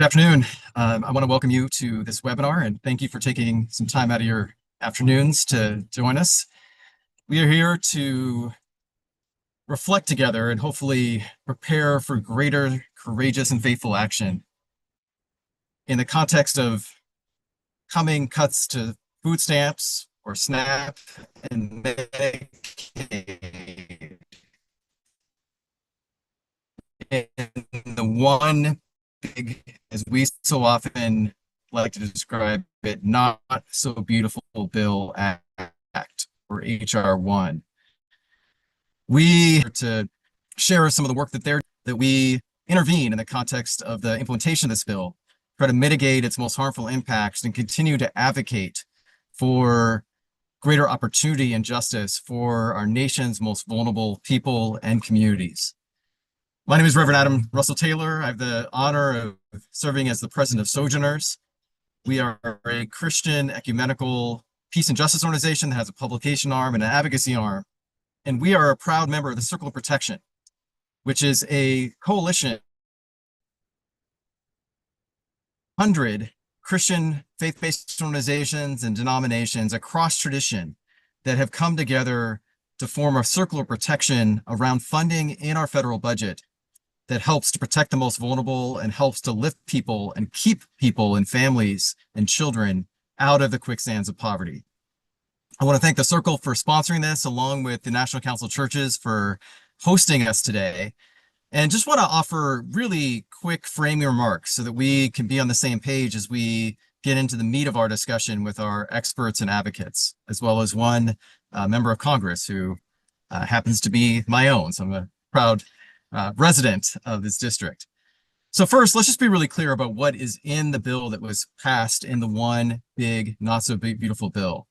Good afternoon. I want to welcome you to this webinar and thank you for taking some time out of your afternoons to join us. We are here to reflect together and hopefully prepare for greater courageous and faithful action in the context of coming cuts to food stamps or SNAP and Medicaid. And the one big, as we so often like to describe it, not so beautiful bill act, or H.R.1. We to share some of the work that we intervene in the context of the implementation of this bill, try to mitigate its most harmful impacts, and continue to advocate for greater opportunity and justice for our nation's most vulnerable people and communities. My name is Reverend Adam Russell Taylor. I have the honor of serving as the president of Sojourners. We are a Christian ecumenical peace and justice organization that has a publication arm and an advocacy arm. And we are a proud member of the Circle of Protection, which is a coalition of 100 Christian faith-based organizations and denominations across tradition that have come together to form a circle of protection around funding in our federal budget that helps to protect the most vulnerable and helps to lift people and keep people and families and children out of the quicksands of poverty. I want to thank the Circle for sponsoring this, along with the National Council of Churches for hosting us today. And just want to offer really quick framing remarks so that we can be on the same page as we get into the meat of our discussion with our experts and advocates, as well as one member of Congress who happens to be my own. So I'm a proud resident of this district. So first, let's just be really clear about what is in the bill that was passed in the one big, not so big, beautiful bill.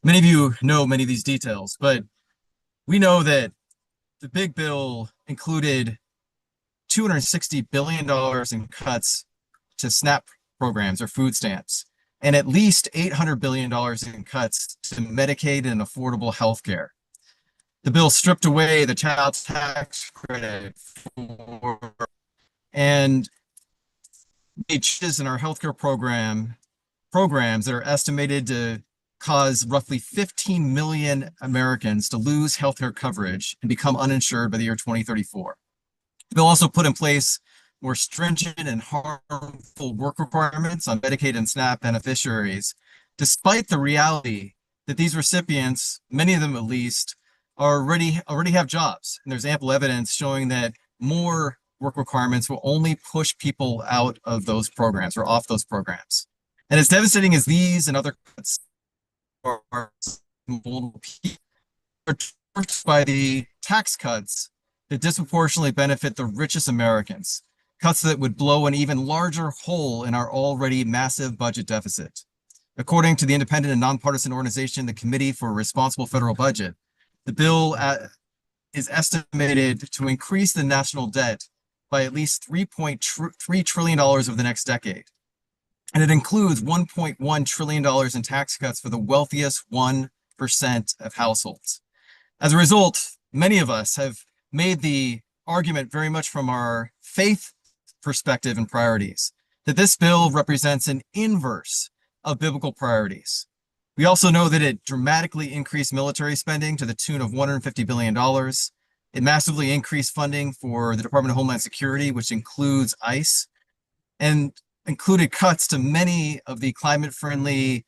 Many of you know many of these details, but we know that the big bill included $260 billion in cuts to SNAP programs or food stamps, and at least $800 billion in cuts to Medicaid and affordable health care. The bill stripped away the child tax credit and made changes in our healthcare programs that are estimated to cause roughly 15 million Americans to lose healthcare coverage and become uninsured by the year 2034. The bill also put in place more stringent and harmful work requirements on Medicaid and SNAP beneficiaries, despite the reality that these recipients, many of them at least, already have jobs. And there's ample evidence showing that more work requirements will only push people out of those programs or off those programs. And as devastating as these and other cuts are torched by the tax cuts that disproportionately benefit the richest Americans, cuts that would blow an even larger hole in our already massive budget deficit. According to the independent and nonpartisan organization, the Committee for a Responsible Federal Budget, the bill is estimated to increase the national debt by at least $3.3 trillion over the next decade. And it includes $1.1 trillion in tax cuts for the wealthiest 1% of households. As a result, many of us have made the argument very much from our faith perspective and priorities, that this bill represents an inverse of biblical priorities. We also know that it dramatically increased military spending to the tune of $150 billion. It massively increased funding for the Department of Homeland Security, which includes ICE, and included cuts to many of the climate-friendly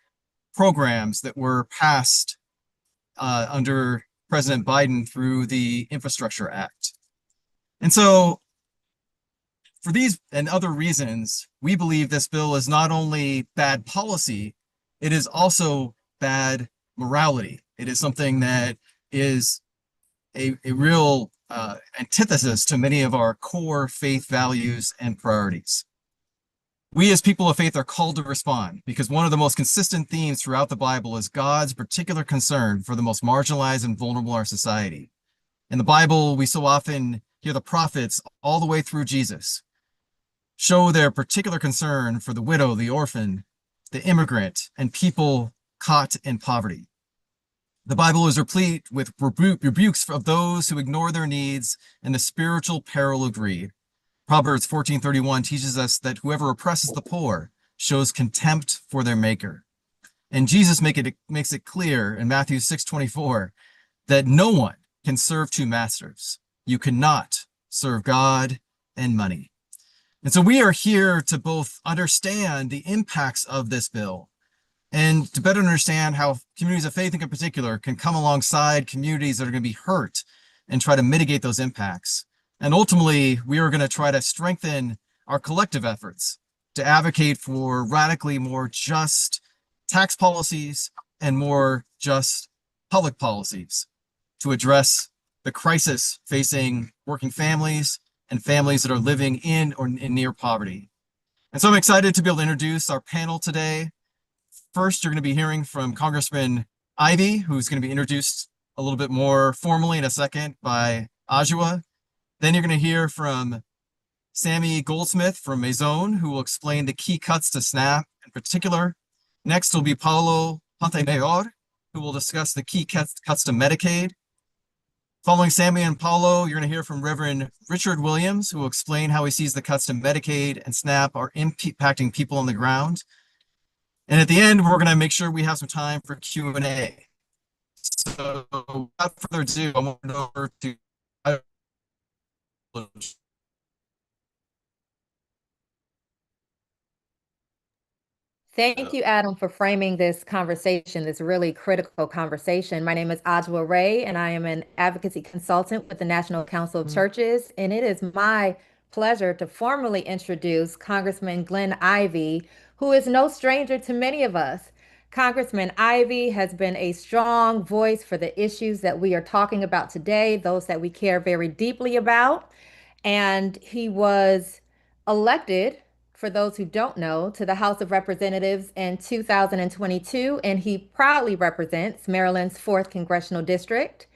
programs that were passed under President Biden through the Infrastructure Act. And so, for these and other reasons, we believe this bill is not only bad policy, it is also bad morality. It is something that is a real antithesis to many of our core faith values and priorities. We as people of faith are called to respond because one of the most consistent themes throughout the Bible is God's particular concern for the most marginalized and vulnerable in our society. In the Bible, we so often hear the prophets all the way through Jesus show their particular concern for the widow, the orphan, the immigrant, and people caught in poverty. The Bible is replete with rebukes of those who ignore their needs and the spiritual peril of greed. Proverbs 14:31 teaches us that whoever oppresses the poor shows contempt for their maker. And Jesus makes it clear in Matthew 6:24 that no one can serve two masters. You cannot serve God and money. And so we are here to both understand the impacts of this bill and to better understand how communities of faith in particular can come alongside communities that are going to be hurt and try to mitigate those impacts. And ultimately, we are going to try to strengthen our collective efforts to advocate for radically more just tax policies and more just public policies to address the crisis facing working families and families that are living in or near poverty. And so I'm excited to be able to introduce our panel today. First, you're going to be hearing from Congressman Ivey, who's going to be introduced a little bit more formally in a second by Ajwa. Then you're going to hear from Sammy Goldsmith from Maison, who will explain the key cuts to SNAP in particular. Next will be Paulo Montemayor, who will discuss the key cuts to Medicaid. Following Sammy and Paulo, you're going to hear from Reverend Richard Williams, who will explain how he sees the cuts to Medicaid and SNAP are impacting people on the ground. And at the end, we're going to make sure we have some time for Q&A. So without further ado, I'm going to turn over to Thank you, Adam, for framing this conversation, this really critical conversation. My name is Ajwa Ray, and I am an advocacy consultant with the National Council of Churches. And it is my pleasure to formally introduce Congressman Glenn Ivey, who is no stranger to many of us. Congressman Ivey has been a strong voice for the issues that we are talking about today, those that we care very deeply about. And he was elected, for those who don't know, to the House of Representatives in 2022, and he proudly represents Maryland's 4th Congressional District.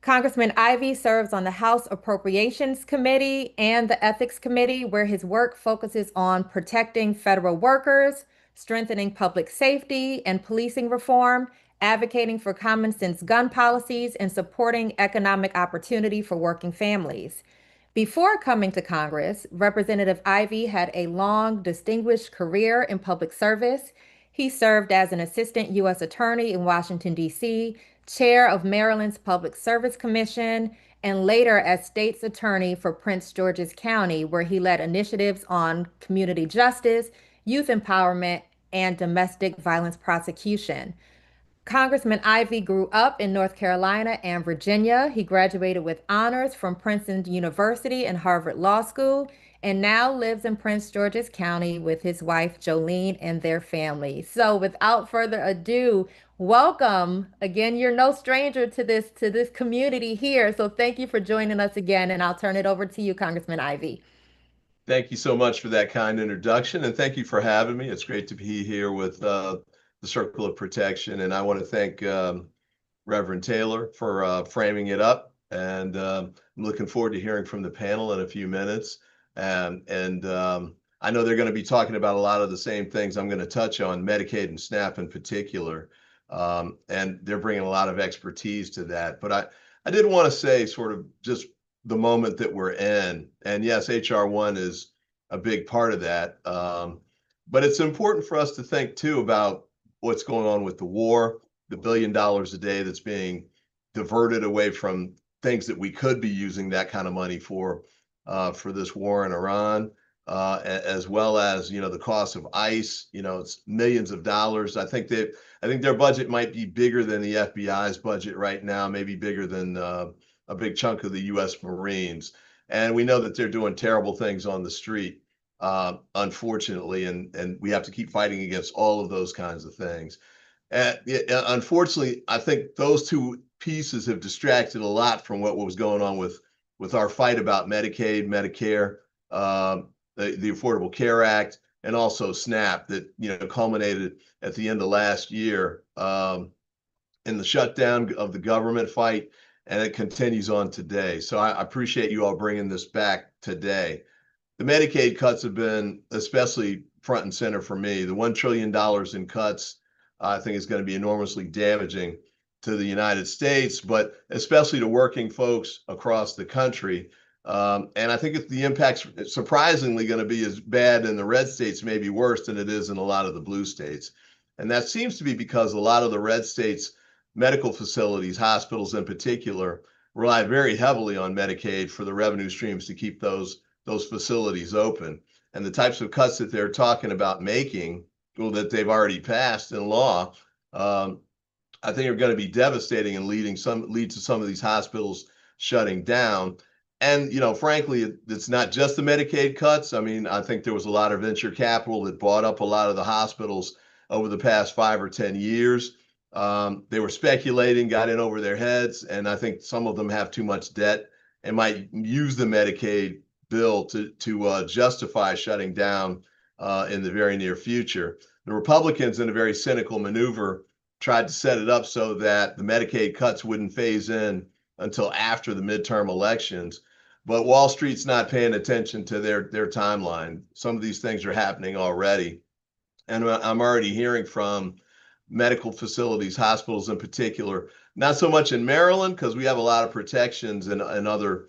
Congressman Ivey serves on the House Appropriations Committee and the Ethics Committee, where his work focuses on protecting federal workers, strengthening public safety and policing reform, advocating for common sense gun policies, and supporting economic opportunity for working families. Before coming to Congress, Representative Ivey had a long, distinguished career in public service. He served as an assistant U.S. attorney in Washington, D.C., chair of Maryland's Public Service Commission, and later as state's attorney for Prince George's County, where he led initiatives on community justice, youth empowerment, and domestic violence prosecution. Congressman Ivey grew up in North Carolina and Virginia. He graduated with honors from Princeton University and Harvard Law School, and now lives in Prince George's County with his wife Jolene and their family. So without further ado, welcome. Again, you're no stranger to this community here. So thank you for joining us again, and I'll turn it over to you, Congressman Ivey. Thank you so much for that kind introduction, and thank you for having me. It's great to be here with the Circle of Protection, and I want to thank Reverend Taylor for framing it up, and I'm looking forward to hearing from the panel in a few minutes. I know they're going to be talking about a lot of the same things I'm going to touch on, Medicaid and SNAP in particular, and they're bringing a lot of expertise to that. But I did want to say sort of just the moment that we're in, and yes, H.R.1 is a big part of that, but it's important for us to think too about what's going on with the war, the $1 billion a day that's being diverted away from things that we could be using that kind of money for this war in Iran, as well as, you know, the cost of ICE. You know, it's millions of dollars. I think their budget might be bigger than the FBI's budget right now, maybe bigger than a big chunk of the U.S. Marines. And we know that they're doing terrible things on the street, unfortunately, and we have to keep fighting against all of those kinds of things. Unfortunately, I think those two pieces have distracted a lot from what was going on with our fight about Medicaid, Medicare, the Affordable Care Act, and also SNAP that, you know, culminated at the end of last year in the shutdown of the government fight, and it continues on today. So I appreciate you all bringing this back today. The Medicaid cuts have been especially front and center for me. The $1 trillion in cuts, I think, is going to be enormously damaging to the United States, but especially to working folks across the country. And I think the impact's surprisingly going to be as bad in the red states, maybe worse than it is in a lot of the blue states. And that seems to be because a lot of the red states' medical facilities, hospitals in particular, rely very heavily on Medicaid for the revenue streams to keep those facilities open. And the types of cuts that they're talking about making, well, that they've already passed in law, I think are going to be devastating and lead to some of these hospitals shutting down. And, frankly, it's not just the Medicaid cuts. I mean, I think there was a lot of venture capital that bought up a lot of the hospitals over the past 5 or 10 years. They were speculating, got in over their heads, and I think some of them have too much debt and might use the Medicaid bill to justify shutting down in the very near future. The Republicans, in a very cynical maneuver, tried to set it up so that the Medicaid cuts wouldn't phase in until after the midterm elections. But Wall Street's not paying attention to their timeline. Some of these things are happening already. And I'm already hearing from medical facilities, hospitals in particular, not so much in Maryland, because we have a lot of protections and other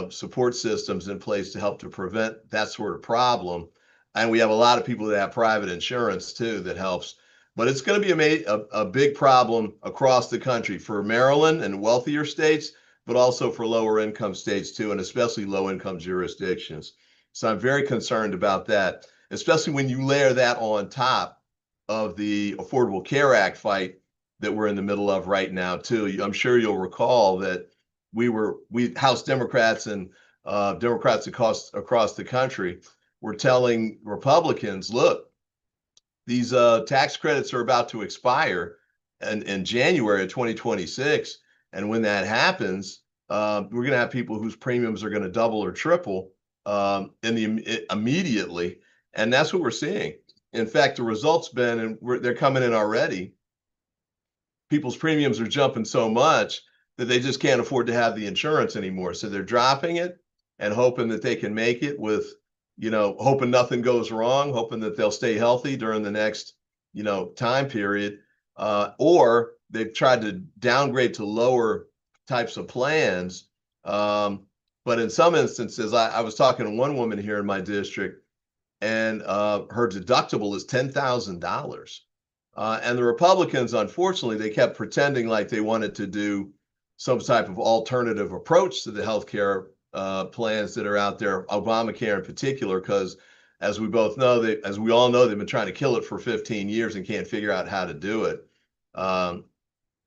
support systems in place to help to prevent that sort of problem. And we have a lot of people that have private insurance too that helps. But it's going to be a big problem across the country for Maryland and wealthier states, but also for lower income states too, and especially low income jurisdictions. So I'm very concerned about that, especially when you layer that on top of the Affordable Care Act fight that we're in the middle of right now too. I'm sure you'll recall that we House Democrats and Democrats across the country were telling Republicans, look, these tax credits are about to expire in January of 2026. And when that happens, we're going to have people whose premiums are going to double or triple immediately. And that's what we're seeing. In fact, the results been, and they're coming in already, people's premiums are jumping so much that they just can't afford to have the insurance anymore. So they're dropping it and hoping that they can make it with, hoping nothing goes wrong, hoping that they'll stay healthy during the next, time period. Or they've tried to downgrade to lower types of plans. But in some instances, I was talking to one woman here in my district, and her deductible is $10,000. And the Republicans, unfortunately, they kept pretending like they wanted to do some type of alternative approach to the healthcare plans that are out there, Obamacare in particular, because as we all know, they've been trying to kill it for 15 years and can't figure out how to do it. And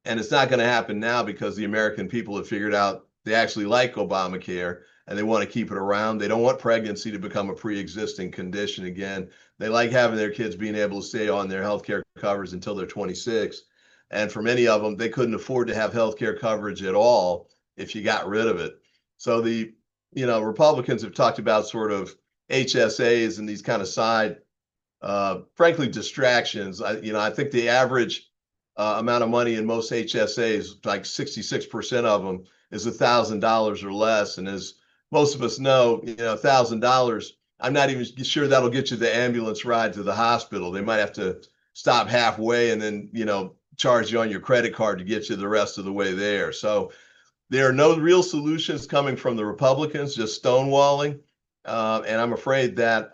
it's not going to happen now because the American people have figured out they actually like Obamacare and they want to keep it around. They don't want pregnancy to become a pre-existing condition again. They like having their kids being able to stay on their healthcare coverage until they're 26. And for many of them, they couldn't afford to have healthcare coverage at all if you got rid of it. So the Republicans have talked about sort of HSAs and these kind of side, frankly, distractions. I think the average amount of money in most HSAs, like 66% of them, is $1,000 or less. And as most of us know, $1,000, I'm not even sure that'll get you the ambulance ride to the hospital. They might have to stop halfway and then, charge you on your credit card to get you the rest of the way there. So there are no real solutions coming from the Republicans, just stonewalling. And I'm afraid that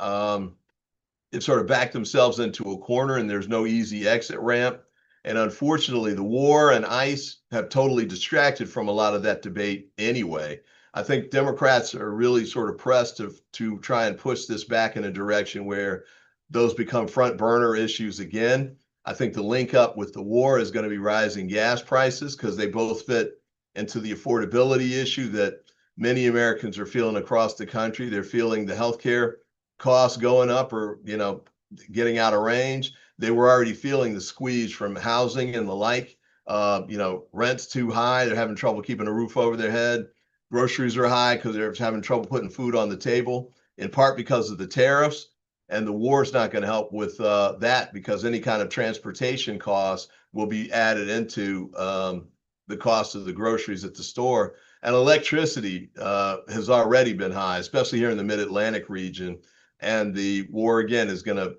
they've sort of backed themselves into a corner and there's no easy exit ramp. And unfortunately, the war and ICE have totally distracted from a lot of that debate anyway. I think Democrats are really sort of pressed to try and push this back in a direction where those become front burner issues again. I think the link up with the war is going to be rising gas prices because they both fit into the affordability issue that many Americans are feeling across the country. They're feeling the healthcare costs going up or, getting out of range. They were already feeling the squeeze from housing and the like. Rent's too high. They're having trouble keeping a roof over their head. Groceries are high because they're having trouble putting food on the table, in part because of the tariffs. And the war is not going to help with that because any kind of transportation costs will be added into the cost of the groceries at the store. And electricity has already been high, especially here in the Mid-Atlantic region. And the war, again, is going to,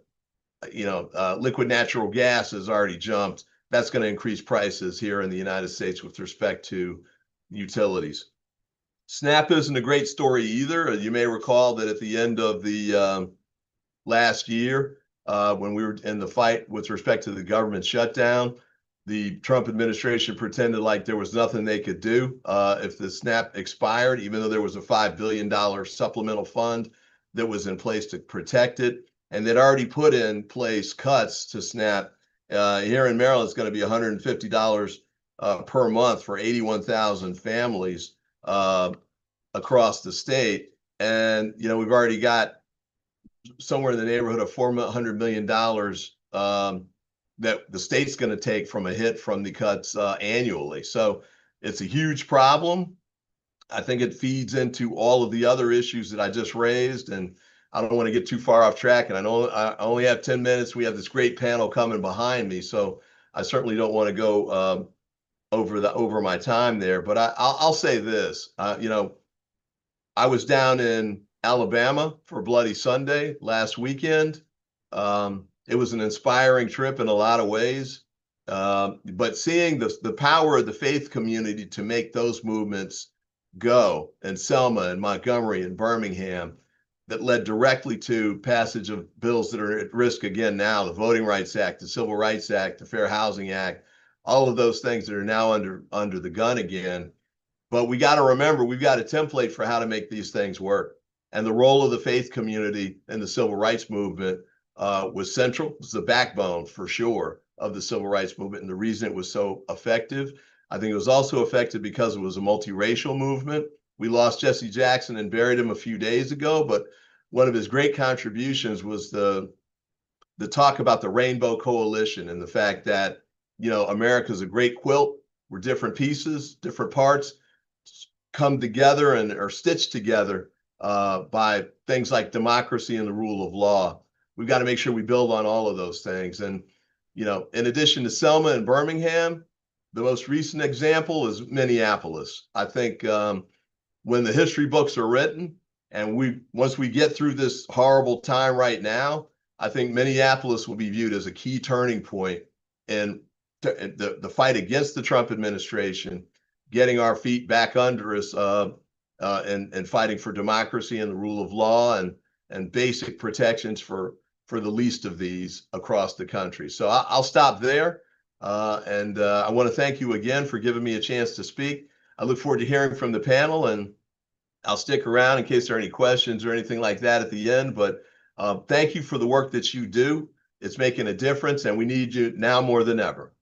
liquid natural gas has already jumped. That's going to increase prices here in the United States with respect to utilities. SNAP isn't a great story either. You may recall that at the end of the last year, when we were in the fight with respect to the government shutdown, the Trump administration pretended like there was nothing they could do if the SNAP expired, even though there was a $5 billion supplemental fund that was in place to protect it. And they'd already put in place cuts to SNAP. Here in Maryland, it's going to be $150 per month for 81,000 families across the state. And, you know, we've already got somewhere in the neighborhood of $400 million that the state's going to take from a hit from the cuts annually. So it's a huge problem. I think it feeds into all of the other issues that I just raised. And I don't want to get too far off track. And I know I only have 10 minutes. We have this great panel coming behind me. So I certainly don't want to go over my time there. But I'll say this, you know, I was down in Alabama for Bloody Sunday last weekend. It was an inspiring trip in a lot of ways. But seeing the power of the faith community to make those movements go in Selma and Montgomery and Birmingham that led directly to passage of bills that are at risk again now, the Voting Rights Act, the Civil Rights Act, the Fair Housing Act, all of those things that are now under the gun again. But we got to remember, we've got a template for how to make these things work. And the role of the faith community in the civil rights movement was central. It was the backbone, for sure, of the civil rights movement. And the reason it was so effective, I think it was also effective because it was a multiracial movement. We lost Jesse Jackson and buried him a few days ago, but one of his great contributions was the talk about the Rainbow Coalition and the fact that, you know, America's a great quilt. We're different pieces, different parts come together and are stitched together by things like democracy and the rule of law. We've got to make sure we build on all of those things. And, you know, in addition to Selma and Birmingham, the most recent example is Minneapolis. I think when the history books are written and once we get through this horrible time right now, I think Minneapolis will be viewed as a key turning point in the fight against the Trump administration, getting our feet back under us and fighting for democracy and the rule of law and basic protections for the least of these across the country. So I'll stop there. And I want to thank you again for giving me a chance to speak. I look forward to hearing from the panel, and I'll stick around in case there are any questions or anything like that at the end. But thank you for the work that you do. It's making a difference, and we need you now more than ever.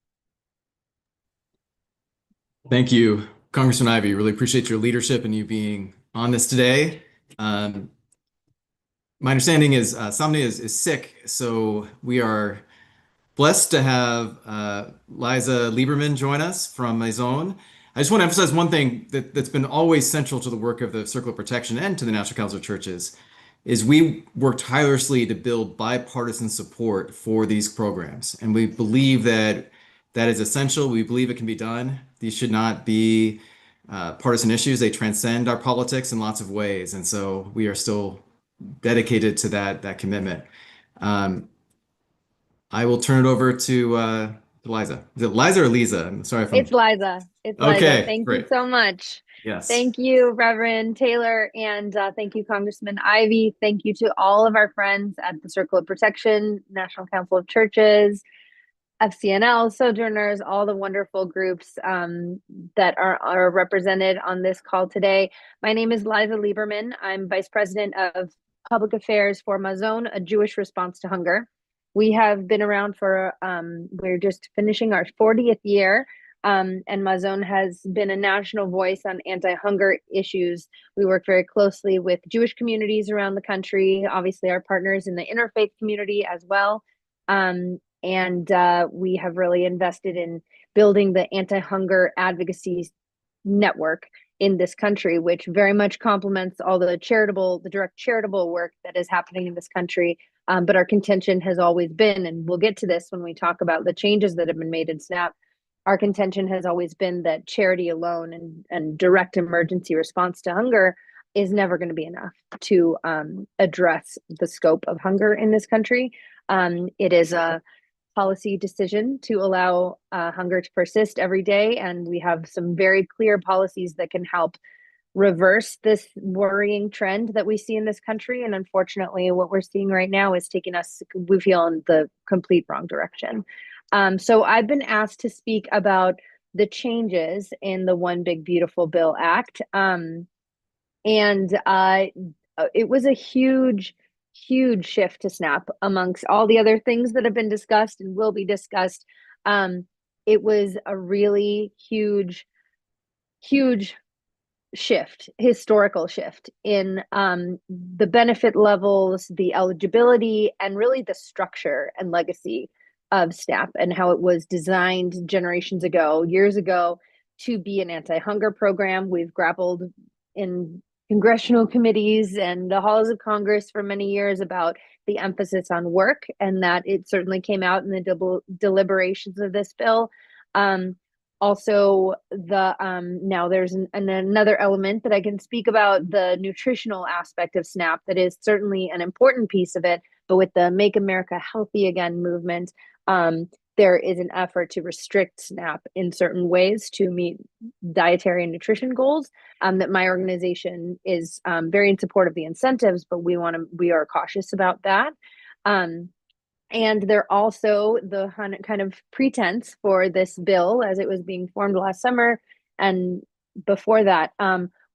Thank you, Congressman Ivey. Really appreciate your leadership and you being on this today. My understanding is Samne is sick, so we are blessed to have Liza Lieberman join us from Maison. I just want to emphasize one thing that's been always central to the work of the Circle of Protection and to the National Council of Churches is we work tirelessly to build bipartisan support for these programs. And we believe that is essential. We believe it can be done. These should not be partisan issues. They transcend our politics in lots of ways. And so we are still dedicated to that commitment. I will turn it over to Liza. Is it Liza or Lisa? I'm sorry if I'm... It's Liza. It's Liza. Okay, Thank great. you so much. Yes. Thank you, Reverend Taylor, and thank you, Congressman Ivey. Thank you to all of our friends at the Circle of Protection, National Council of Churches, FCNL, Sojourners, all the wonderful groups that are represented on this call today. My name is Liza Lieberman. I'm Vice President of Public Affairs for Maison, a Jewish response to hunger. We have been around for, we're just finishing our 40th year, and Maison has been a national voice on anti-hunger issues. We work very closely with Jewish communities around the country, obviously our partners in the interfaith community as well. And we have really invested in building the anti-hunger advocacy network in this country, which very much complements all the direct charitable work that is happening in this country. But our contention has always been, and we'll get to this when we talk about the changes that have been made in SNAP, our contention has always been that charity alone and direct emergency response to hunger is never going to be enough to address the scope of hunger in this country. It is a policy decision to allow hunger to persist every day, and we have some very clear policies that can help reverse this worrying trend that we see in this country. And unfortunately, what we're seeing right now is taking us, we feel, in the complete wrong direction. So I've been asked to speak about the changes in the One Big Beautiful Bill Act. It was a huge, huge shift to SNAP amongst all the other things that have been discussed and will be discussed. It was a really huge, huge shift, historical shift in the benefit levels, the eligibility, and really the structure and legacy of SNAP and how it was designed generations ago, years ago, to be an anti-hunger program. We've grappled in congressional committees and the halls of Congress for many years about the emphasis on work, and that it certainly came out in the deliberations of this bill. Also, now there's another element that I can speak about, the nutritional aspect of SNAP, that is certainly an important piece of it. But with the Make America Healthy Again movement, there is an effort to restrict SNAP in certain ways to meet dietary and nutrition goals. That my organization is very in support of the incentives, but we are cautious about that. And there also the kind of pretense for this bill, as it was being formed last summer and before that,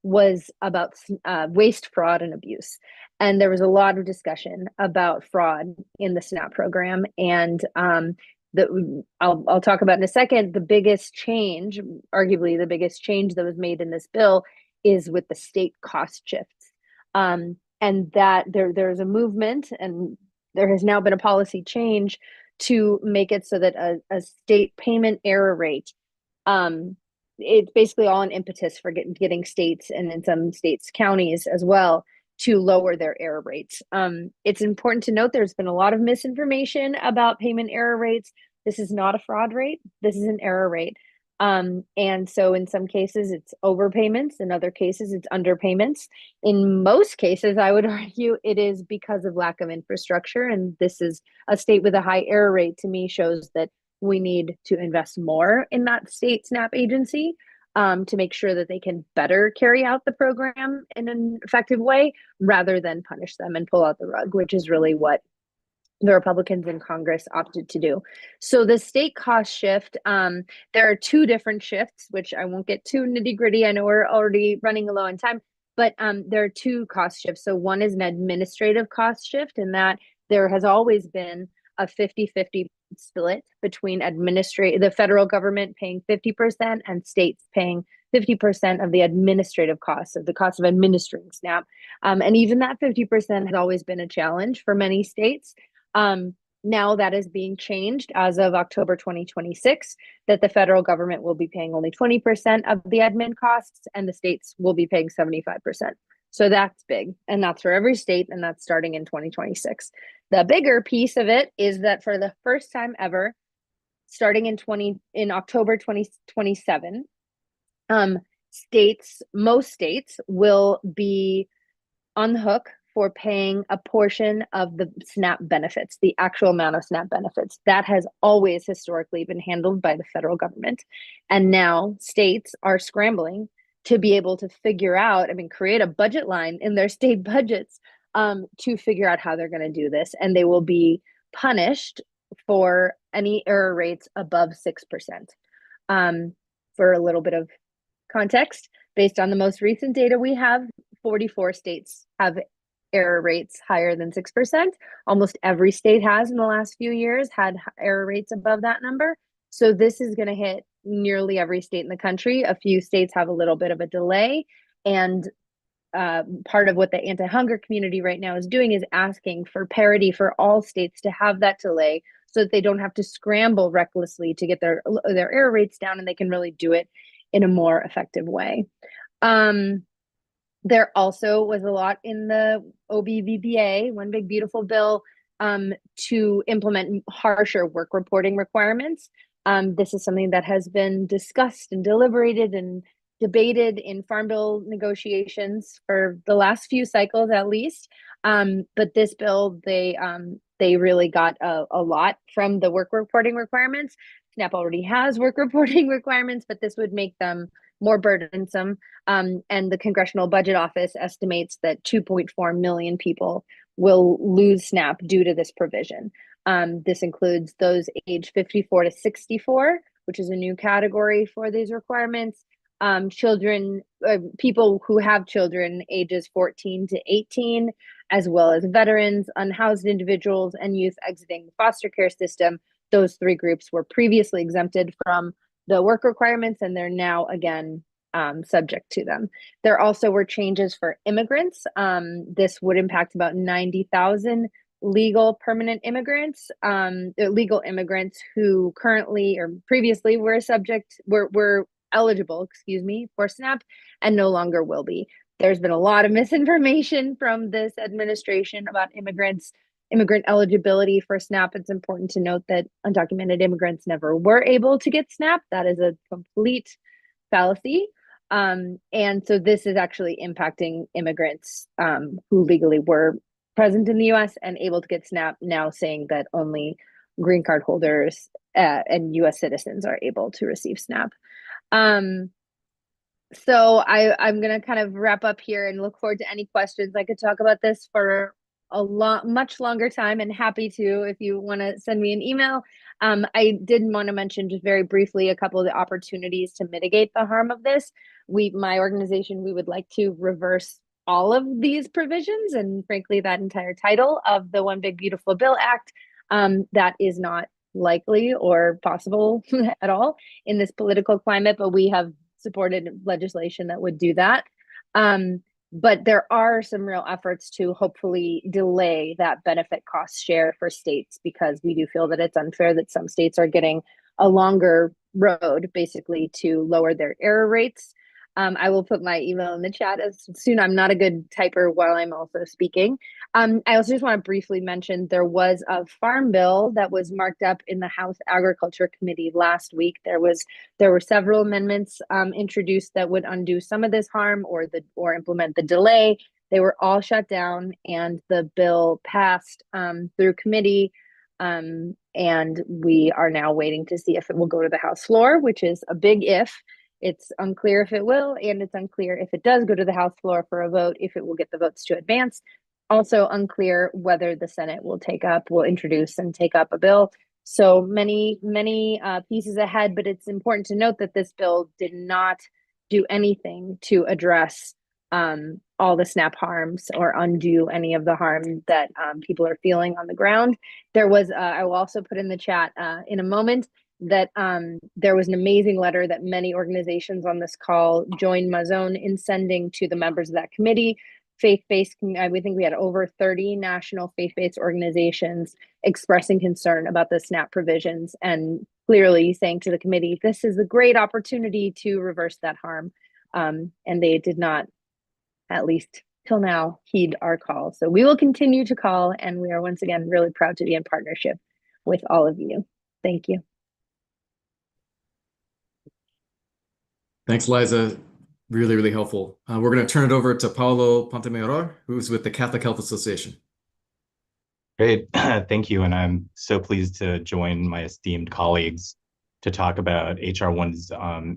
was about waste, fraud, and abuse. And there was a lot of discussion about fraud in the SNAP program. And I'll talk about in a second. The biggest change, arguably the biggest change that was made in this bill, is with the state cost shifts. And that there's a movement, and there has now been a policy change to make it so that a state payment error rate, it's basically all an impetus for getting states, and in some states, counties as well, to lower their error rates. It's important to note there's been a lot of misinformation about payment error rates. This is not a fraud rate. This is an error rate. And so in some cases it's overpayments, in other cases it's underpayments. In most cases, I would argue it is because of lack of infrastructure. And this is a state with a high error rate, to me, shows that we need to invest more in that state SNAP agency to make sure that they can better carry out the program in an effective way, rather than punish them and pull out the rug, which is really what the Republicans in Congress opted to do. So the state cost shift, there are two different shifts, which I won't get too nitty gritty. I know we're already running low on time, but there are two cost shifts. So one is an administrative cost shift, in that there has always been a 50-50 split between the federal government paying 50% and states paying 50% of the administrative costs, of the cost of administering SNAP. And even that 50% has always been a challenge for many states. Now that is being changed as of October 2026, that the federal government will be paying only 20% of the admin costs, and the states will be paying 75%. So that's big, and that's for every state, and that's starting in 2026. The bigger piece of it is that for the first time ever, starting in October 2027, most states will be on the hook for paying a portion of the SNAP benefits, the actual amount of SNAP benefits. That has always historically been handled by the federal government. And now states are scrambling to be able to figure out, create a budget line in their state budgets to figure out how they're going to do this. And they will be punished for any error rates above 6%. For a little bit of context, based on the most recent data we have, 44 states have error rates higher than 6%. Almost every state has, in the last few years, had error rates above that number. So this is going to hit nearly every state in the country. A few states have a little bit of a delay. And part of what the anti-hunger community right now is doing is asking for parity for all states to have that delay, so that they don't have to scramble recklessly to get their error rates down, and they can really do it in a more effective way. There also was a lot in the OBBBA, One Big Beautiful Bill, to implement harsher work reporting requirements. This is something that has been discussed and deliberated and debated in Farm Bill negotiations for the last few cycles, at least. But this bill, they really got a lot from the work reporting requirements. SNAP already has work reporting requirements, but this would make them more burdensome. And the Congressional Budget Office estimates that 2.4 million people will lose SNAP due to this provision. This includes those age 54 to 64, which is a new category for these requirements. Children, people who have children ages 14 to 18, as well as veterans, unhoused individuals, and youth exiting the foster care system. Those three groups were previously exempted from the work requirements, and they're now again subject to them. There also were changes for immigrants. This would impact about 90,000 legal permanent immigrants, legal immigrants who currently or previously were eligible, excuse me, for SNAP and no longer will be. There's been a lot of misinformation from this administration about immigrant eligibility for SNAP. It's important to note that undocumented immigrants never were able to get SNAP. That is a complete fallacy. And so this is actually impacting immigrants who legally were present in the US and able to get SNAP, now saying that only green card holders and US citizens are able to receive SNAP. So I'm going to kind of wrap up here and look forward to any questions. I could talk about this for much longer time, and happy to if you want to send me an email. I did want to mention just very briefly a couple of the opportunities to mitigate the harm of this. My organization, we would like to reverse all of these provisions, and frankly, that entire title of the One Big Beautiful Bill Act. That is not likely or possible at all in this political climate, but we have supported legislation that would do that. But there are some real efforts to hopefully delay that benefit cost share for states, because we do feel that it's unfair that some states are getting a longer road basically to lower their error rates. I will put my email in the chat as soon. I'm not a good typer while I'm also speaking. I also just want to briefly mention there was a farm bill that was marked up in the House Agriculture Committee last week. There were several amendments introduced that would undo some of this harm or implement the delay. They were all shut down, and the bill passed through committee. And we are now waiting to see if it will go to the House floor, which is a big if. It's unclear if it will, and it's unclear if it does go to the House floor for a vote, if it will get the votes to advance. Also unclear whether the Senate will introduce and take up a bill. So many pieces ahead, but it's important to note that this bill did not do anything to address all the SNAP harms or undo any of the harm that people are feeling on the ground. There was, I will also put in the chat in a moment, that there was an amazing letter that many organizations on this call joined Mazon in sending to the members of that committee. Faith-based, we think we had over 30 national faith-based organizations expressing concern about the SNAP provisions and clearly saying to the committee, this is a great opportunity to reverse that harm. And they did not, at least till now, heed our call. So we will continue to call, and we are once again really proud to be in partnership with all of you. Thank you. Thanks, Liza. Really, really helpful. We're going to turn it over to Paulo Pontemayor, who's with the Catholic Health Association. Great. Thank you. And I'm so pleased to join my esteemed colleagues to talk about H.R.1's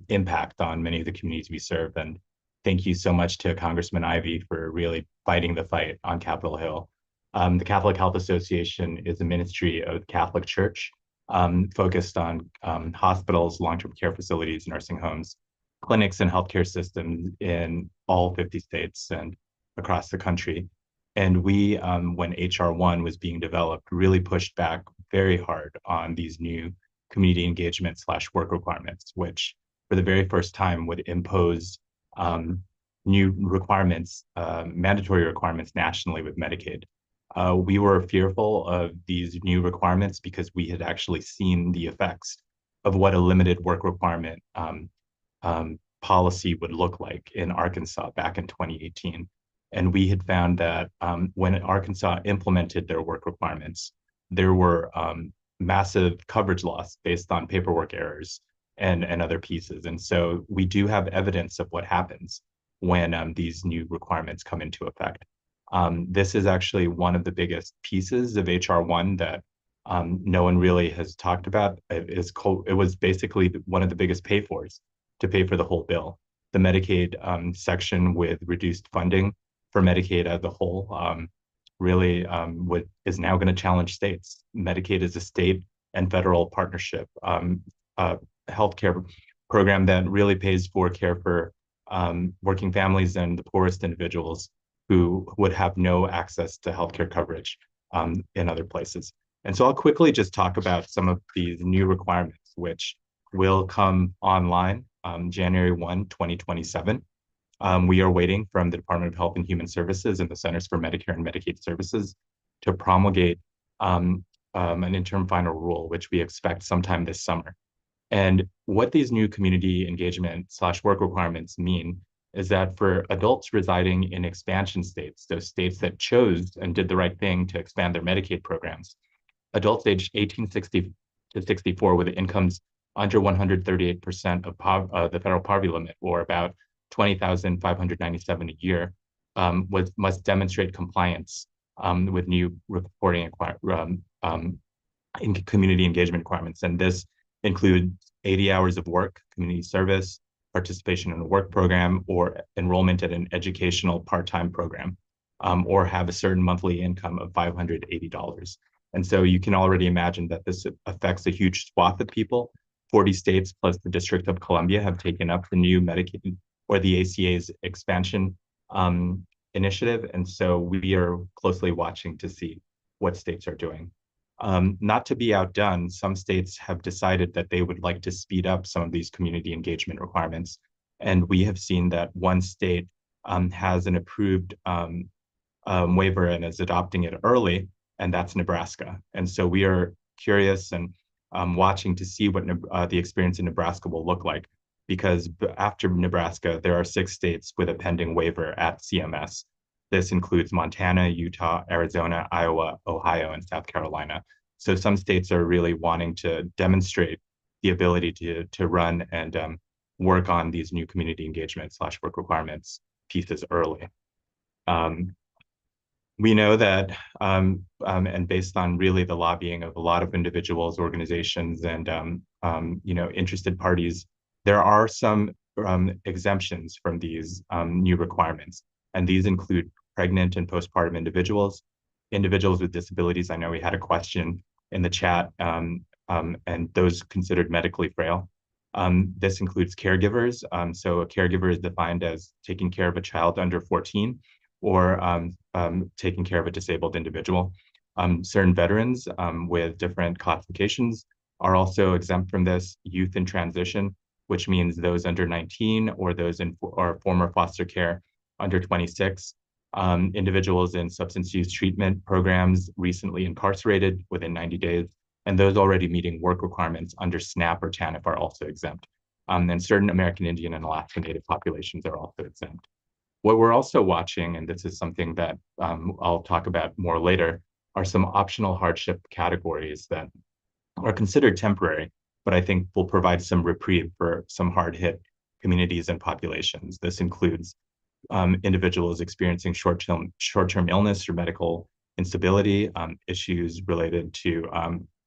impact on many of the communities we serve. And thank you so much to Congressman Ivey for really fighting the fight on Capitol Hill. The Catholic Health Association is a ministry of the Catholic Church focused on hospitals, long-term care facilities, nursing homes, clinics, and healthcare systems in all 50 states and across the country. And we, when H.R.1 was being developed, really pushed back very hard on these new community engagement / work requirements, which for the very first time would impose new requirements, mandatory requirements nationally with Medicaid. We were fearful of these new requirements because we had actually seen the effects of what a limited work requirement policy would look like in Arkansas back in 2018. And we had found that when Arkansas implemented their work requirements, there were massive coverage loss based on paperwork errors and other pieces. And so we do have evidence of what happens when these new requirements come into effect. This is actually one of the biggest pieces of H.R.1 that no one really has talked about. It was basically one of the biggest pay-fors to pay for the whole bill. the Medicaid section with reduced funding for Medicaid as a whole really is now going to challenge states. Medicaid is a state and federal partnership healthcare program that really pays for care for working families and the poorest individuals who would have no access to healthcare coverage in other places. And so I'll quickly just talk about some of these new requirements, which will come online January 1, 2027. We are waiting from the Department of Health and Human Services and the Centers for Medicare and Medicaid Services to promulgate an interim final rule, which we expect sometime this summer. And what these new community engagement / work requirements mean is that for adults residing in expansion states, those states that chose and did the right thing to expand their Medicaid programs, adults aged 1860 to 64 with incomes under 138% of the federal poverty limit, or about 20,597 a year, must demonstrate compliance with new reporting in community engagement requirements. And this includes 80 hours of work, community service, participation in a work program, or enrollment at an educational part-time program, or have a certain monthly income of $580. And so you can already imagine that this affects a huge swath of people. 40 states plus the District of Columbia have taken up the new Medicaid or the ACA's expansion initiative. And so we are closely watching to see what states are doing. Not to be outdone, some states have decided that they would like to speed up some of these community engagement requirements. And we have seen that one state has an approved waiver and is adopting it early, and that's Nebraska. And so we are curious and watching to see what the experience in Nebraska will look like, because after Nebraska, there are 6 states with a pending waiver at CMS. This includes Montana, Utah, Arizona, Iowa, Ohio, and South Carolina. So some states are really wanting to demonstrate the ability to run and work on these new community engagement / work requirements pieces early. We know that, and based on really the lobbying of a lot of individuals, organizations, and interested parties, there are some exemptions from these new requirements. And these include pregnant and postpartum individuals, individuals with disabilities. I know we had a question in the chat, and those considered medically frail. This includes caregivers. So a caregiver is defined as taking care of a child under 14 or taking care of a disabled individual. Certain veterans with different classifications are also exempt from this. Youth in transition, which means those under 19 or those in or former foster care under 26. Individuals in substance use treatment programs recently incarcerated within 90 days, and those already meeting work requirements under SNAP or TANF are also exempt. And certain American Indian and Alaska Native populations are also exempt. What we're also watching, and this is something that I'll talk about more later, are some optional hardship categories that are considered temporary, but I think will provide some reprieve for some hard-hit communities and populations. This includes individuals experiencing short-term illness or medical instability, issues related to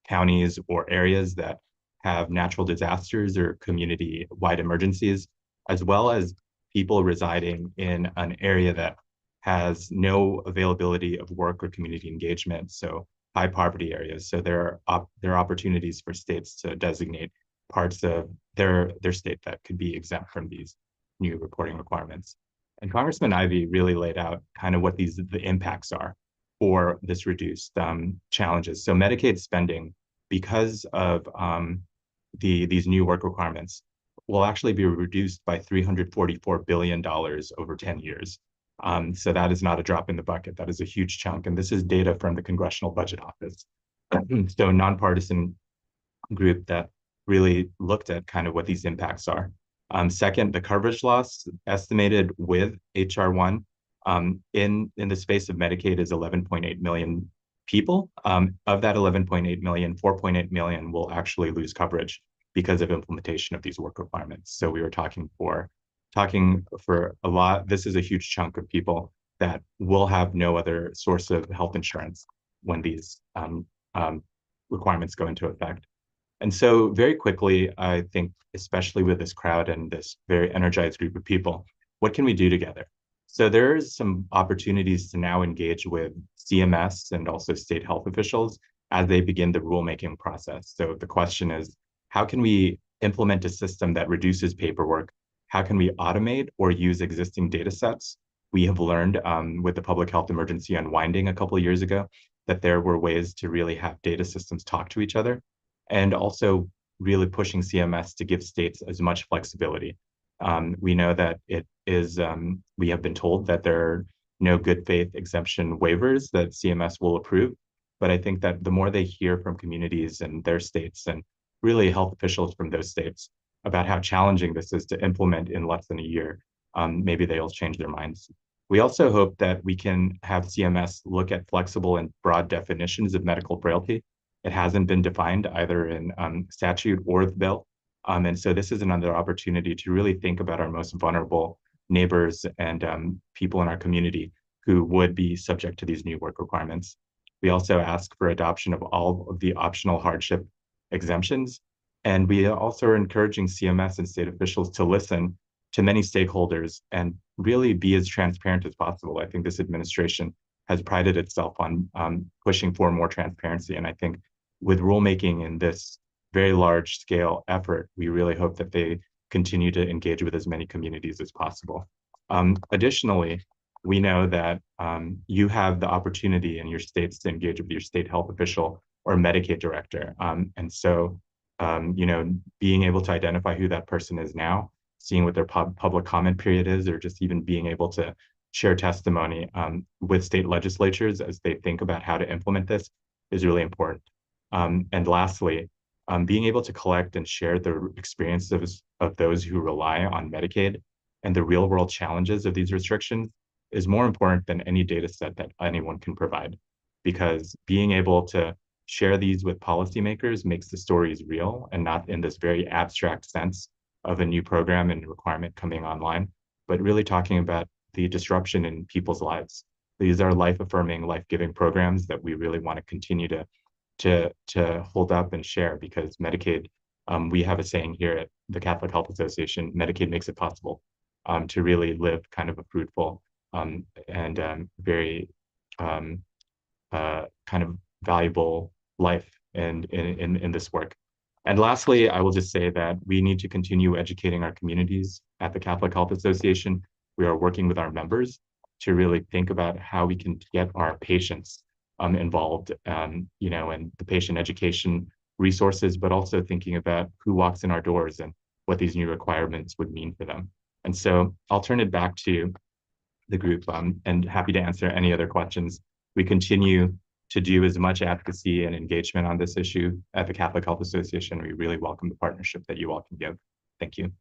counties or areas that have natural disasters or community-wide emergencies, as well as people residing in an area that has no availability of work or community engagement, so high poverty areas. So there are opportunities for states to designate parts of their state that could be exempt from these new reporting requirements. And Congressman Ivey really laid out kind of what the impacts are for this reduced challenges. So Medicaid spending, because of these new work requirements, will actually be reduced by $344 billion over 10 years. So that is not a drop in the bucket. That is a huge chunk. And this is data from the Congressional Budget Office. So a nonpartisan group that really looked at kind of what these impacts are. Second, the coverage loss estimated with H.R.1 in the space of Medicaid is 11.8 million people. Of that 11.8 million, 4.8 million will actually lose coverage because of implementation of these work requirements. So we were talking for a lot. This is a huge chunk of people that will have no other source of health insurance when these requirements go into effect. And so very quickly, I think, especially with this crowd and this very energized group of people, what can we do together? So there's some opportunities to now engage with CMS and also state health officials as they begin the rulemaking process. So the question is, how can we implement a system that reduces paperwork? How can we automate or use existing data sets? We have learned with the public health emergency unwinding a couple of years ago that there were ways to really have data systems talk to each other, and also really pushing CMS to give states as much flexibility. We know that it is, we have been told that there are no good faith exemption waivers that CMS will approve. But I think that the more they hear from communities and their states and really health officials from those states about how challenging this is to implement in less than a year, maybe they'll change their minds. We also hope that we can have CMS look at flexible and broad definitions of medical frailty. It hasn't been defined either in statute or the bill. And so this is another opportunity to really think about our most vulnerable neighbors and people in our community who would be subject to these new work requirements. We also ask for adoption of all of the optional hardship exemptions. And we also are encouraging CMS and state officials to listen to many stakeholders and really be as transparent as possible. I think this administration has prided itself on pushing for more transparency. And I think with rulemaking in this very large scale effort, we really hope that they continue to engage with as many communities as possible. Additionally, we know that you have the opportunity in your states to engage with your state health official or Medicaid director. And so, being able to identify who that person is now, seeing what their public comment period is, or just even being able to share testimony with state legislatures as they think about how to implement this is really important. And lastly, being able to collect and share the experiences of those who rely on Medicaid and the real world challenges of these restrictions is more important than any data set that anyone can provide. Because being able to share these with policymakers makes the stories real and not in this very abstract sense of a new program and requirement coming online, but really talking about the disruption in people's lives. These are life-affirming, life-giving programs that we really want to continue to hold up and share, because Medicaid, we have a saying here at the Catholic Health Association, Medicaid makes it possible to really live kind of a fruitful and very kind of valuable life in this work. And lastly, I will just say that we need to continue educating our communities at the Catholic Health Association. We are working with our members to really think about how we can get our patients involved, and the patient education resources, but also thinking about who walks in our doors and what these new requirements would mean for them. And so I'll turn it back to the group, and happy to answer any other questions. We continue to do as much advocacy and engagement on this issue at the Catholic Health Association. We really welcome the partnership that you all can give. Thank you.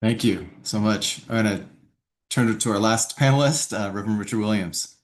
Thank you so much. I'm going to turn it to our last panelist, Reverend Richard Williams.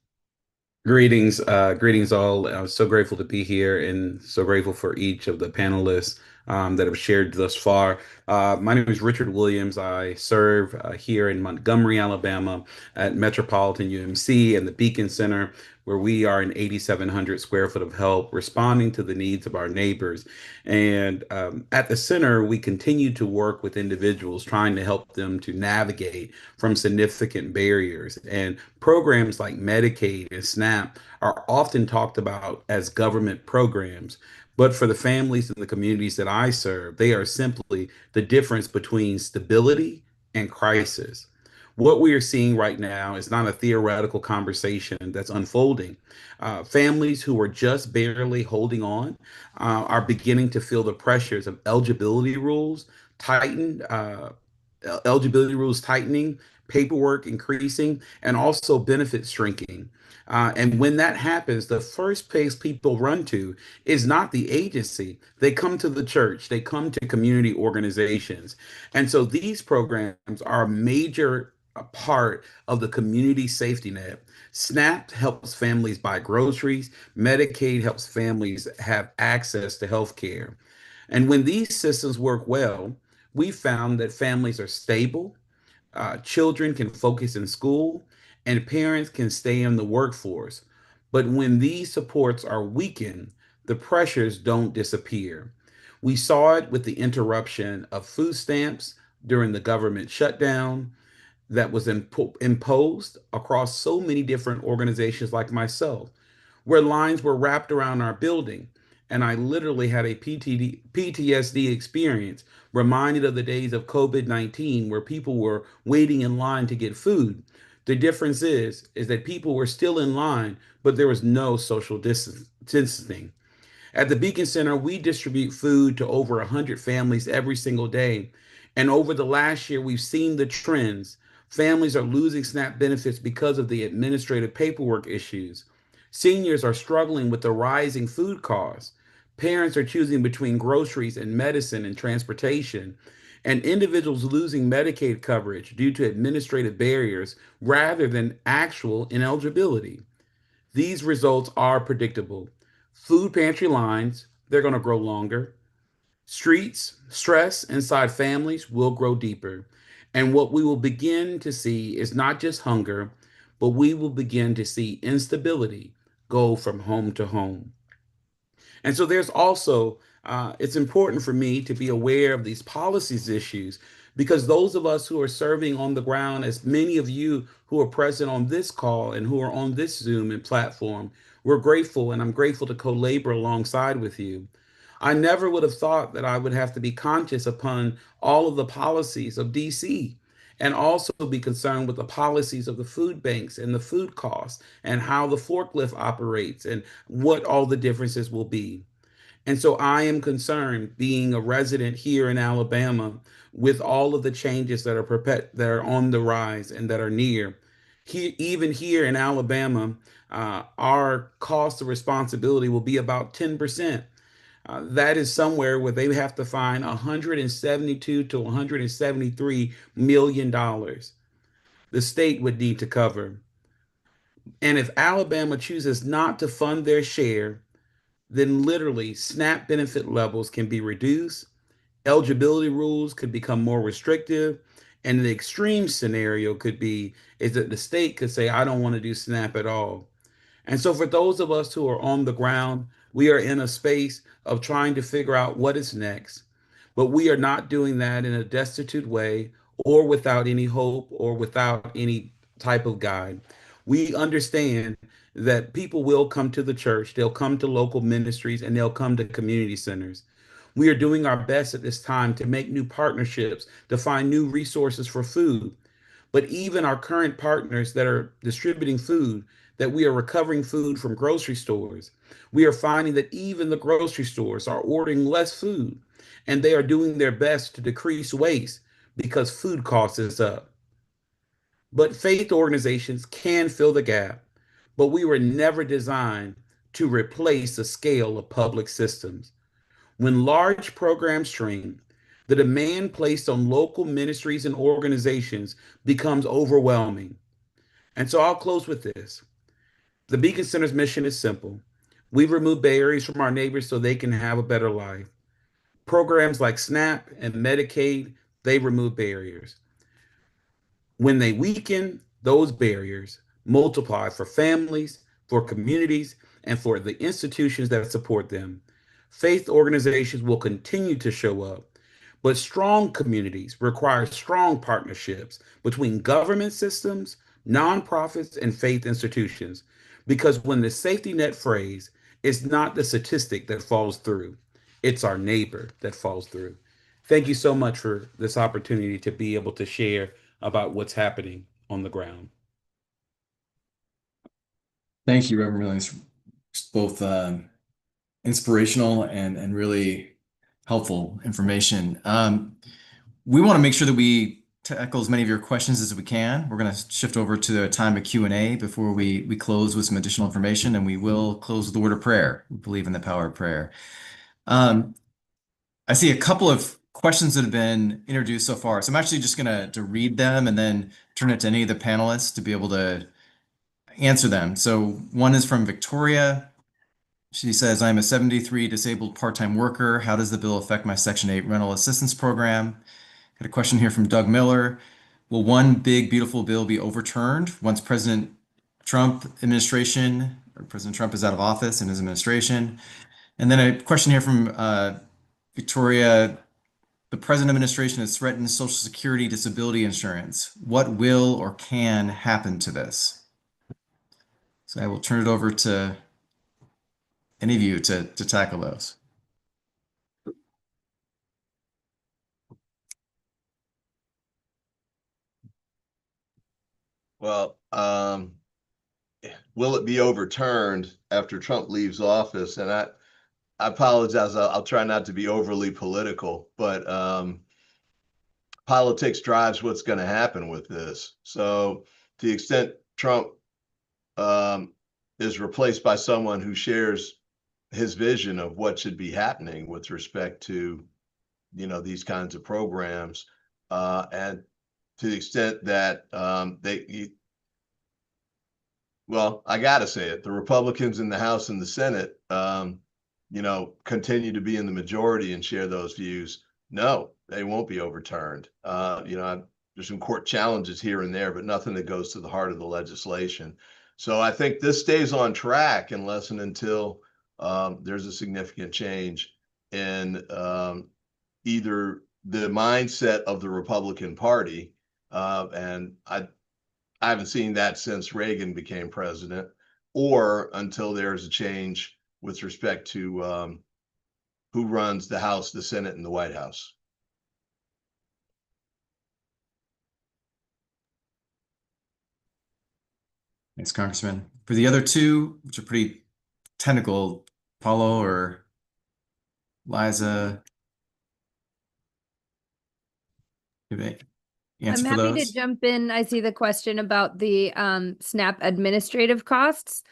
Greetings all. I'm so grateful to be here and so grateful for each of the panelists that have shared thus far. My name is Richard Williams. I serve here in Montgomery, Alabama at Metropolitan UMC and the Beacon Center, where we are an 8,700 square foot of help responding to the needs of our neighbors. And at the center, we continue to work with individuals, trying to help them to navigate from significant barriers. And programs like Medicaid and SNAP are often talked about as government programs. But for the families and the communities that I serve, they are simply the difference between stability and crisis. What we are seeing right now is not a theoretical conversation that's unfolding. Families who are just barely holding on are beginning to feel the pressures of eligibility rules tightening, paperwork increasing, and also benefits shrinking. And when that happens, the first place people run to is not the agency. They come to the church, they come to community organizations. And so these programs are a major part of the community safety net. SNAP helps families buy groceries, Medicaid helps families have access to health care. And when these systems work well, we found that families are stable, children can focus in school, and parents can stay in the workforce. But when these supports are weakened, the pressures don't disappear. We saw it with the interruption of food stamps during the government shutdown that was imposed across so many different organizations like myself, where lines were wrapped around our building. And I literally had a PTSD experience, reminded of the days of COVID-19 where people were waiting in line to get food. The difference is that people were still in line, but there was no social distancing. At the Beacon Center, we distribute food to over 100 families every single day. And over the last year, we've seen the trends. Families are losing SNAP benefits because of the administrative paperwork issues. Seniors are struggling with the rising food costs. Parents are choosing between groceries and medicine and transportation. And individuals losing Medicaid coverage due to administrative barriers rather than actual ineligibility. These results are predictable. Food pantry lines, they're going to grow longer. Streets, stress inside families will grow deeper. And what we will begin to see is not just hunger, but we will begin to see instability go from home to home. And so there's also, it's important for me to be aware of these policies issues because those of us who are serving on the ground, as many of you who are present on this call and who are on this Zoom and platform, we're grateful and I'm grateful to co-labor alongside with you. I never would have thought that I would have to be conscious upon all of the policies of DC and also be concerned with the policies of the food banks and the food costs and how the forklift operates and what all the differences will be. And so I am concerned being a resident here in Alabama with all of the changes that that are on the rise and that are near. Even here in Alabama, our cost of responsibility will be about 10%. That is somewhere where they have to find 172 to 173 million dollars. The state would need to cover. And if Alabama chooses not to fund their share, then literally SNAP benefit levels can be reduced, eligibility rules could become more restrictive, and the extreme scenario could be is that the state could say, I don't want to do SNAP at all. And so for those of us who are on the ground, we are in a space of trying to figure out what is next. But we are not doing that in a destitute way or without any hope or without any type of guide. We understand that people will come to the church, they'll come to local ministries, and they'll come to community centers. We are doing our best at this time to make new partnerships, to find new resources for food. But even our current partners that are distributing food, that we are recovering food from grocery stores, we are finding that even the grocery stores are ordering less food and they are doing their best to decrease waste because food costs is up. But faith organizations can fill the gap, but we were never designed to replace the scale of public systems. When large programs shrink, the demand placed on local ministries and organizations becomes overwhelming. And so I'll close with this. The Beacon Center's mission is simple. We remove barriers from our neighbors so they can have a better life. Programs like SNAP and Medicaid, they remove barriers. When they weaken, those barriers multiply for families, for communities, and for the institutions that support them. Faith organizations will continue to show up, but strong communities require strong partnerships between government systems, nonprofits, and faith institutions. Because when the safety net phrase is not the statistic that falls through, it's our neighbor that falls through. Thank you so much for this opportunity to be able to share about what's happening on the ground. Thank you, Reverend Williams. It's both inspirational and really helpful information. We want to make sure that we tackle as many of your questions as we can. We're going to shift over to a time of Q&A before we close with some additional information, and we will close with the word of prayer. We believe in the power of prayer. I see a couple of questions that have been introduced so far. So I'm actually just going to read them and then turn it to any of the panelists to be able to answer them. So one is from Victoria. She says, I'm a 73 disabled part-time worker. How does the bill affect my Section 8 rental assistance program? Got a question here from Doug Miller. Will one big beautiful bill be overturned once President Trump administration or President Trump is out of office and his administration? And then a question here from Victoria. The present administration has threatened Social Security disability insurance. What will or can happen to this? So I will turn it over to any of you to tackle those. Well, will it be overturned after Trump leaves office? And I apologize. I'll try not to be overly political, but politics drives what's going to happen with this. So to the extent Trump is replaced by someone who shares his vision of what should be happening with respect to, these kinds of programs, and to the extent that well, I got to say it, the Republicans in the House and the Senate, continue to be in the majority and share those views. No, they won't be overturned. There's some court challenges here and there, but nothing that goes to the heart of the legislation. So I think this stays on track unless and until there's a significant change in either the mindset of the Republican Party, and I haven't seen that since Reagan became president, or until there's a change with respect to who runs the House, the Senate, and the White House. Thanks, Congressman. For the other two, which are pretty technical, Paulo or Liza, you have any answer I'm for happy those? to jump in. I see the question about the SNAP administrative costs.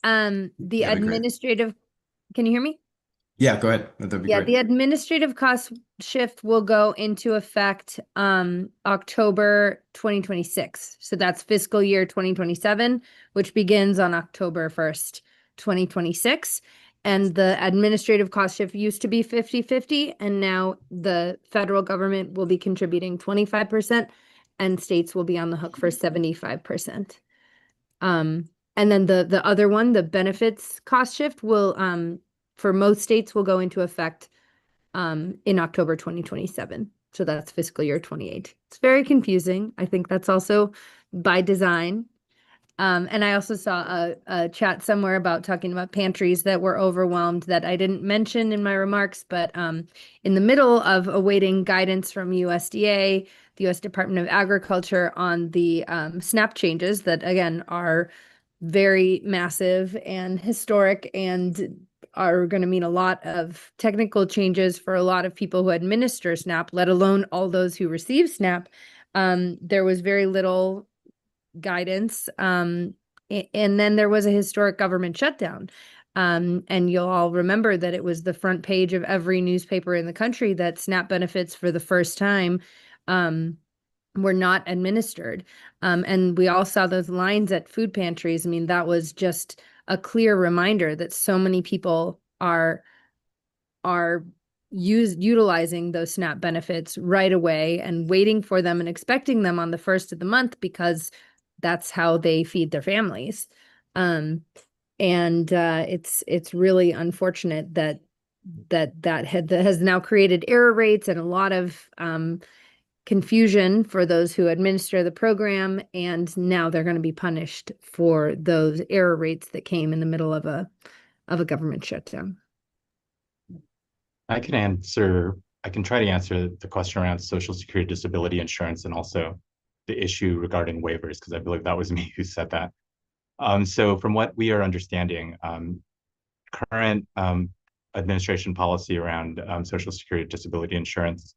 The That'd be great. administrative, can you hear me? Yeah, go ahead. That'd be Yeah, great. the administrative cost shift will go into effect October 2026. So that's fiscal year 2027, which begins on October 1st, 2026. And the administrative cost shift used to be 50-50, and now the federal government will be contributing 25%, and states will be on the hook for 75%. And then the other one, the benefits cost shift, will for most states will go into effect in October 2027. So that's fiscal year 28. It's very confusing. I think that's also by design. And I also saw a chat somewhere about talking about pantries that were overwhelmed that I didn't mention in my remarks, but in the middle of awaiting guidance from USDA, the U.S. Department of Agriculture, on the SNAP changes that, again, are very massive and historic and are going to mean a lot of technical changes for a lot of people who administer SNAP, let alone all those who receive SNAP. There was very little guidance. And then there was a historic government shutdown. And you'll all remember that it was the front page of every newspaper in the country that SNAP benefits for the first time were not administered. And we all saw those lines at food pantries. I mean, that was just a clear reminder that so many people are utilizing those SNAP benefits right away and waiting for them and expecting them on the first of the month because that's how they feed their families. It's really unfortunate that has now created error rates and a lot of confusion for those who administer the program, and now they're going to be punished for those error rates that came in the middle of a government shutdown. I can try to answer the question around Social Security disability insurance and also the issue regarding waivers, because I believe that was me who said that. So from what we are understanding, current administration policy around Social Security disability insurance,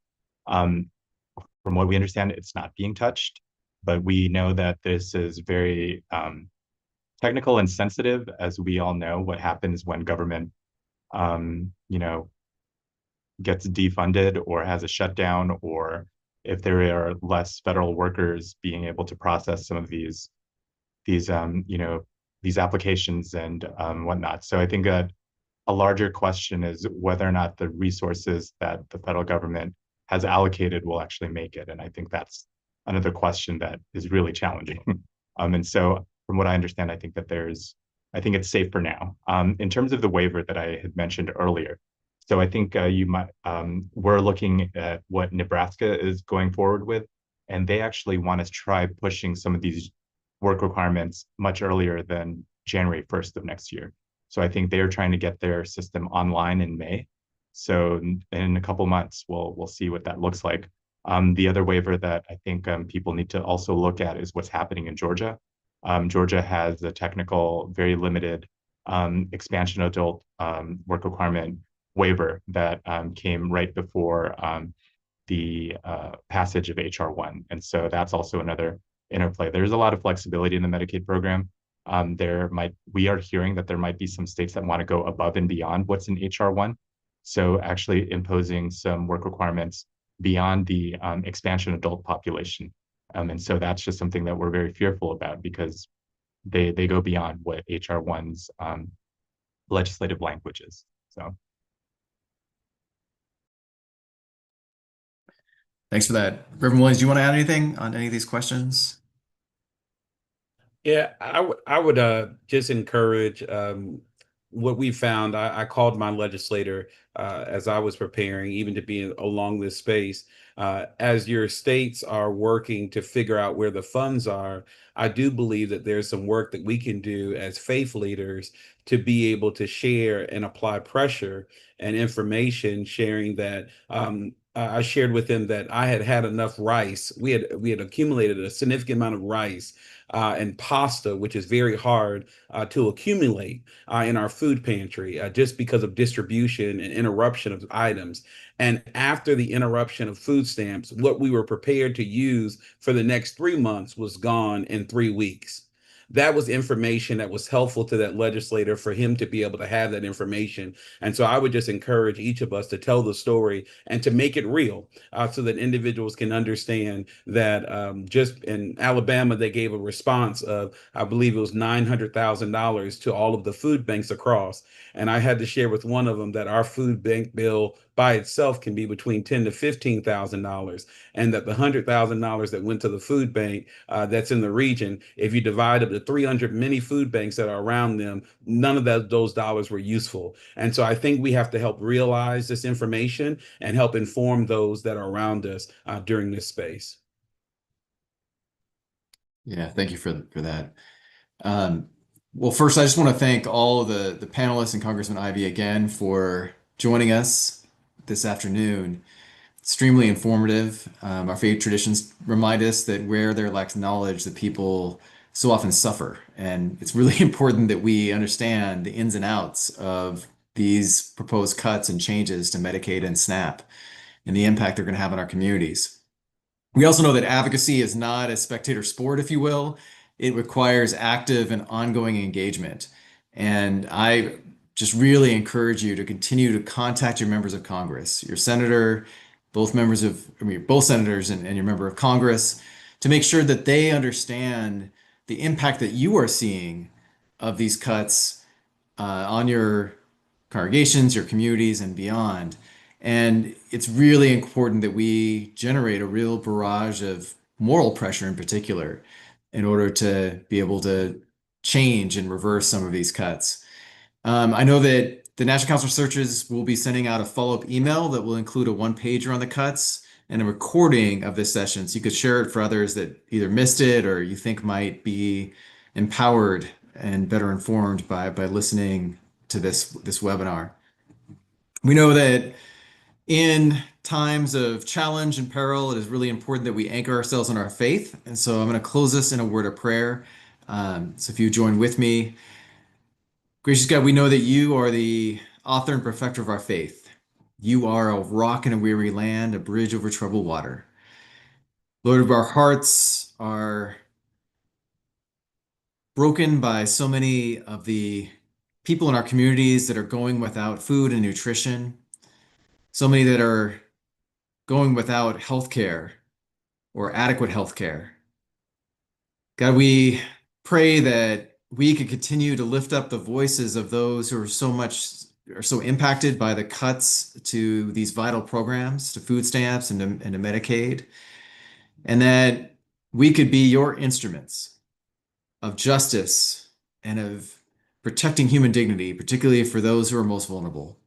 from what we understand, it's not being touched, but we know that this is very technical and sensitive, as we all know what happens when government, gets defunded or has a shutdown, or if there are less federal workers being able to process some of these applications and whatnot. So I think that a larger question is whether or not the resources that the federal government has allocated will actually make it. And I think that's another question that is really challenging. And so from what I understand, I think that I think it's safe for now. In terms of the waiver that I had mentioned earlier, so I think we're looking at what Nebraska is going forward with, and they actually want to try pushing some of these work requirements much earlier than January 1st of next year. So I think they're trying to get their system online in May. So in a couple months, we'll see what that looks like. The other waiver that I think people need to also look at is what's happening in Georgia. Georgia has a technical, very limited expansion adult work requirement waiver that came right before the passage of H.R.1. And so that's also another interplay. There's a lot of flexibility in the Medicaid program. We are hearing that there might be some states that want to go above and beyond what's in H.R.1. So actually imposing some work requirements beyond the expansion adult population. And so that's just something that we're very fearful about because they go beyond what H.R.1's legislative language is. So. Thanks for that. Reverend Williams, do you want to add anything on any of these questions? Yeah, I would just encourage what we found. I called my legislator as I was preparing, even to be along this space. As your states are working to figure out where the funds are, I do believe that there's some work that we can do as faith leaders to be able to share and apply pressure and information, sharing that. I shared with him that I had enough rice. We had accumulated a significant amount of rice and pasta, which is very hard to accumulate in our food pantry just because of distribution and interruption of items. And after the interruption of food stamps, what we were prepared to use for the next 3 months was gone in 3 weeks. That was information that was helpful to that legislator for him to be able to have that information. And so I would just encourage each of us to tell the story and to make it real so that individuals can understand that just in Alabama, they gave a response of, I believe it was $900,000 to all of the food banks across. And I had to share with one of them that our food bank bill by itself can be between $10,000 to $15,000, and that the $100,000 that went to the food bank that's in the region, if you divide up the 300 mini food banks that are around them, none of those dollars were useful. And so I think we have to help realize this information and help inform those that are around us during this space. Yeah, thank you for that. Well, first, I just want to thank all of the panelists and Congressman Ivey again for joining us this afternoon. Extremely informative. Our faith traditions remind us that where there lacks knowledge, the people so often suffer. And it's really important that we understand the ins and outs of these proposed cuts and changes to Medicaid and SNAP and the impact they're going to have on our communities. We also know that advocacy is not a spectator sport, if you will. It requires active and ongoing engagement. And I just really encourage you to continue to contact your members of Congress, your senator, both senators and your member of Congress, to make sure that they understand the impact that you are seeing of these cuts on your congregations, your communities, and beyond. And it's really important that we generate a real barrage of moral pressure in particular in order to be able to change and reverse some of these cuts. I know that the National Council of Churches will be sending out a follow-up email that will include a one-pager on the cuts and a recording of this session, so you could share it for others that either missed it or you think might be empowered and better informed by listening to this webinar. We know that in times of challenge and peril, it is really important that we anchor ourselves in our faith. And so I'm going to close this in a word of prayer. So if you join with me. Gracious God, we know that you are the author and perfecter of our faith. You are a rock in a weary land, a bridge over troubled water. Lord, our hearts are broken by so many of the people in our communities that are going without food and nutrition, so many that are going without health care or adequate health care. God, we pray that we could continue to lift up the voices of those who are so impacted by the cuts to these vital programs, to food stamps and to Medicaid, and that we could be your instruments of justice and of protecting human dignity, particularly for those who are most vulnerable.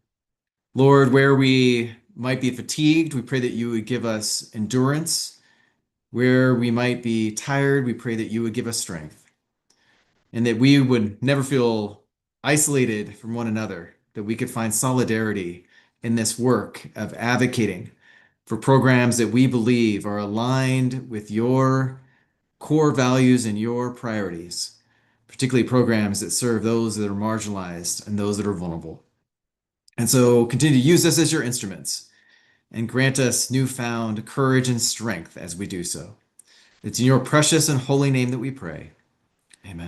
Lord, where we might be fatigued, we pray that you would give us endurance. Where we might be tired, we pray that you would give us strength. And that we would never feel isolated from one another, that we could find solidarity in this work of advocating for programs that we believe are aligned with your core values and your priorities, particularly programs that serve those that are marginalized and those that are vulnerable. And so continue to use us as your instruments and grant us newfound courage and strength as we do so. It's in your precious and holy name that we pray. Amen.